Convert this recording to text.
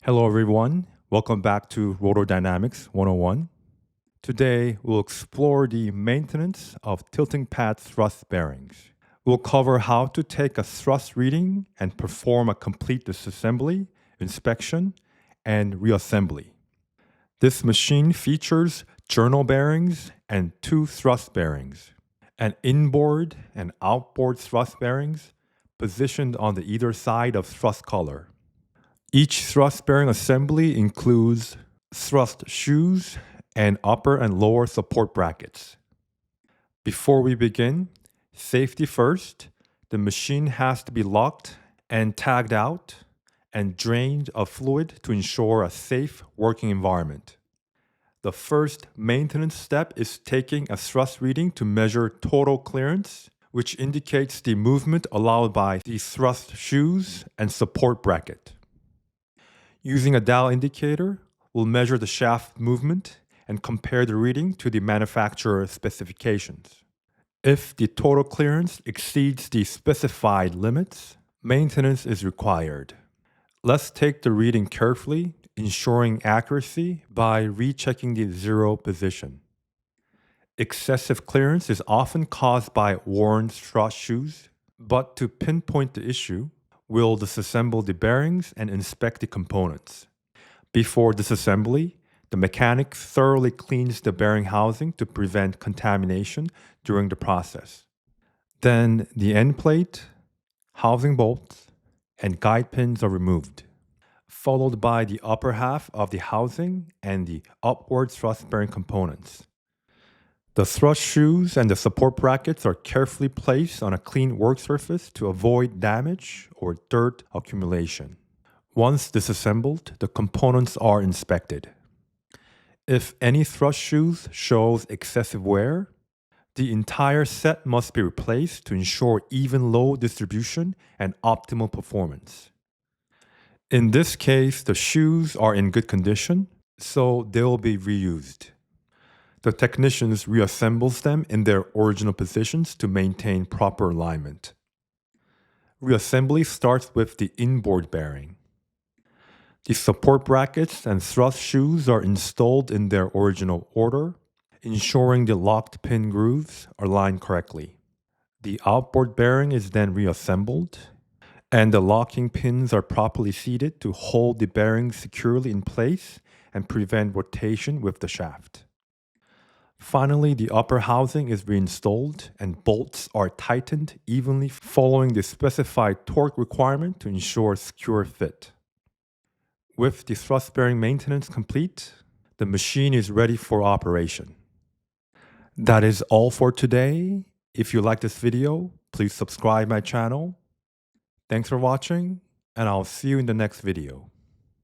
Hello everyone, welcome back to Rotor Dynamics 101. Today we'll explore the maintenance of tilting pad thrust bearings. We'll cover how to take a thrust reading and perform a complete disassembly, inspection, and reassembly. This machine features journal bearings and two thrust bearings, an inboard and outboard thrust bearings positioned on the either side of thrust collar. Each thrust bearing assembly includes thrust shoes and upper and lower support brackets. Before we begin, safety first, the machine has to be locked and tagged out and drained of fluid to ensure a safe working environment. The first maintenance step is taking a thrust reading to measure total clearance, which indicates the movement allowed by the thrust shoes and support bracket. Using a dial indicator, we'll measure the shaft movement and compare the reading to the manufacturer specifications. If the total clearance exceeds the specified limits, maintenance is required. Let's take the reading carefully, ensuring accuracy by rechecking the zero position. Excessive clearance is often caused by worn thrust shoes, but to pinpoint the issue, we'll disassemble the bearings and inspect the components. Before disassembly, the mechanic thoroughly cleans the bearing housing to prevent contamination during the process. Then the end plate, housing bolts, and guide pins are removed, followed by the upper half of the housing and the upward thrust bearing components. The thrust shoes and the support brackets are carefully placed on a clean work surface to avoid damage or dirt accumulation. Once disassembled, the components are inspected. If any thrust shoes shows excessive wear, the entire set must be replaced to ensure even load distribution and optimal performance. In this case, the shoes are in good condition, so they will be reused. The technicians reassembles them in their original positions to maintain proper alignment. Reassembly starts with the inboard bearing. The support brackets and thrust shoes are installed in their original order, ensuring the locked pin grooves are aligned correctly. The outboard bearing is then reassembled, and the locking pins are properly seated to hold the bearing securely in place and prevent rotation with the shaft. Finally, the upper housing is reinstalled and bolts are tightened evenly following the specified torque requirement to ensure secure fit. With the thrust bearing maintenance complete, the machine is ready for operation. That is all for today. If you like this video, please subscribe my channel. Thanks for watching, and I'll see you in the next video.